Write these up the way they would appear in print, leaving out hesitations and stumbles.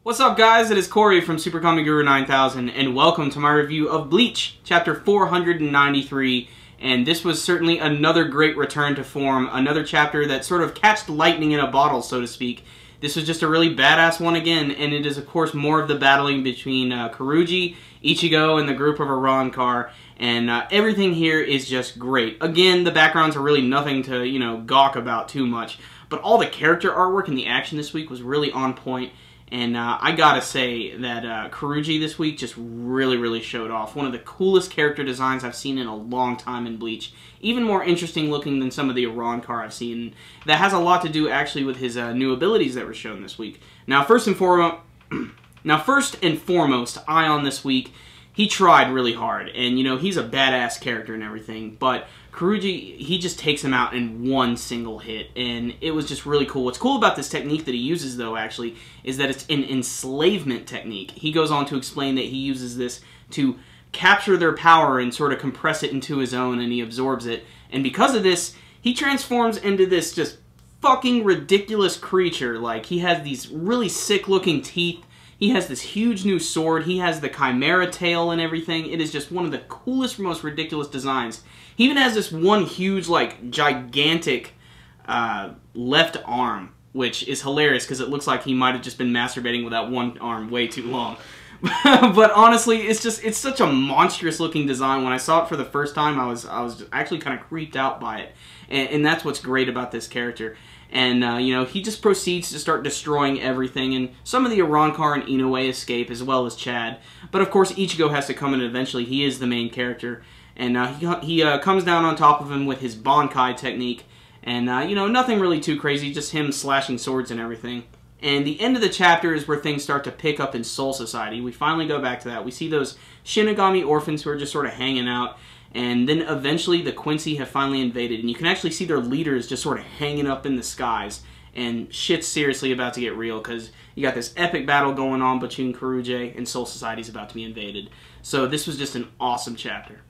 What's up, guys? It is Corey from Super Comic Guru 9000, and welcome to my review of Bleach, chapter 493. And this was certainly another great return to form, another chapter that sort of catched lightning in a bottle, so to speak. This was just a really badass one again, and it is, of course, more of the battling between Kuruji, Ichigo, and the group of Arrancar, and everything here is just great. Again, the backgrounds are really nothing to, gawk about too much, but all the character artwork and the action this week was really on point. And I gotta say that Kuruji this week just really showed off. One of the coolest character designs I've seen in a long time in Bleach. Even more interesting looking than some of the Arrancar I've seen. That has a lot to do actually with his new abilities that were shown this week. Now first and foremost, Aion this week, he tried really hard. And he's a badass character and everything, but Kuruji, he just takes him out in one single hit, and it was just really cool. What's cool about this technique that he uses, though, actually, is that it's an enslavement technique. He goes on to explain that he uses this to capture their power and sort of compress it into his own, and he absorbs it. And because of this, he transforms into this just fucking ridiculous creature. Like, he has these really sick-looking teeth. He has this huge new sword. He has the Chimera tail and everything. It is just one of the coolest, most ridiculous designs. He even has this one huge, gigantic left arm, which is hilarious because it looks like he might have just been masturbating with that one arm way too long. But honestly, it's such a monstrous looking design. When I saw it for the first time, I was actually kind of creeped out by it. And that's what's great about this character. And, he just proceeds to start destroying everything, and some of the Arrancar and Inoue escape, as well as Chad. But, of course, Ichigo has to come in eventually. He is the main character. And he comes down on top of him with his Bankai technique. And, nothing really too crazy, just him slashing swords and everything. And the end of the chapter is where things start to pick up in Soul Society. We finally go back to that. We see those Shinigami orphans who are just sort of hanging out. And then eventually the Quincy have finally invaded. And you can actually see their leaders just sort of hanging up in the skies. And shit's seriously about to get real, because you got this epic battle going on between Kuruji and Soul Society's about to be invaded. So this was just an awesome chapter.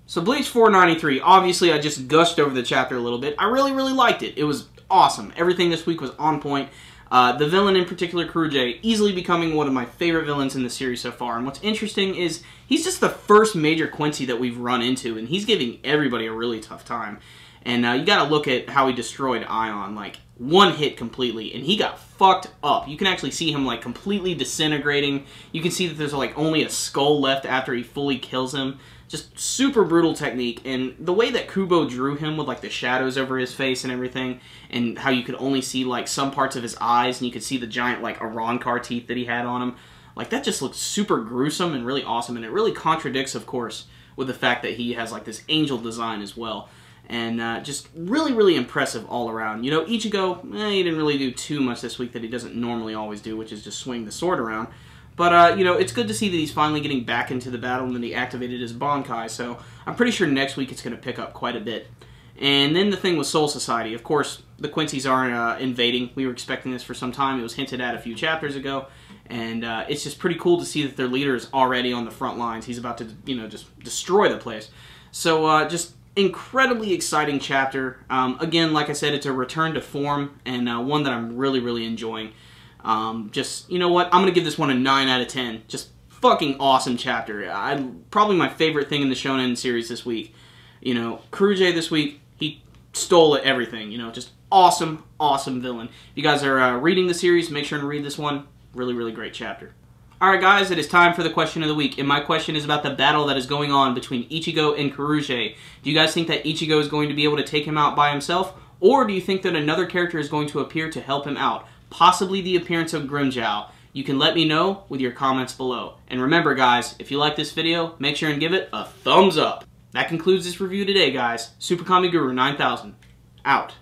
So Bleach 493, obviously I just gushed over the chapter a little bit. I really liked it. It was awesome. Everything this week was on point. The villain in particular, Kuruji, easily becoming one of my favorite villains in the series so far. And what's interesting is he's just the first major Quincy that we've run into, and he's giving everybody a really tough time. And you gotta look at how he destroyed Aion, like one hit completely, and he got fucked up. You can actually see him like completely disintegrating. You can see that there's like only a skull left after he fully kills him. Just super brutal technique, and the way that Kubo drew him with like the shadows over his face and everything, and how you could only see like some parts of his eyes, and you could see the giant like Arrancar teeth that he had on him, like that just looked super gruesome and really awesome, and it really contradicts, of course, with the fact that he has like this angel design as well. And just really impressive all around. Ichigo, he didn't really do too much this week that he doesn't normally always do, which is just swing the sword around. But, it's good to see that he's finally getting back into the battle and that he activated his Bankai, so I'm pretty sure next week it's going to pick up quite a bit. And then the thing with Soul Society, of course, the Quincy's aren't invading. We were expecting this for some time. It was hinted at a few chapters ago, and it's just pretty cool to see that their leader is already on the front lines. He's about to, just destroy the place. So, just incredibly exciting chapter. Again, like I said, it's a return to form, and one that I'm really enjoying. You know what? I'm going to give this one a 9 out of 10. Just fucking awesome chapter. Probably my favorite thing in the Shonen series this week. Kuruji this week, he stole everything. Just awesome villain. If you guys are reading the series, make sure to read this one. Really great chapter. Alright guys, it is time for the question of the week, and my question is about the battle that is going on between Ichigo and Kuruji. Do you guys think that Ichigo is going to be able to take him out by himself, or do you think that another character is going to appear to help him out? Possibly the appearance of Grimmjow. You can let me know with your comments below. And remember guys, if you like this video, make sure and give it a thumbs up. That concludes this review today guys. Super Comic Guru 9000, out.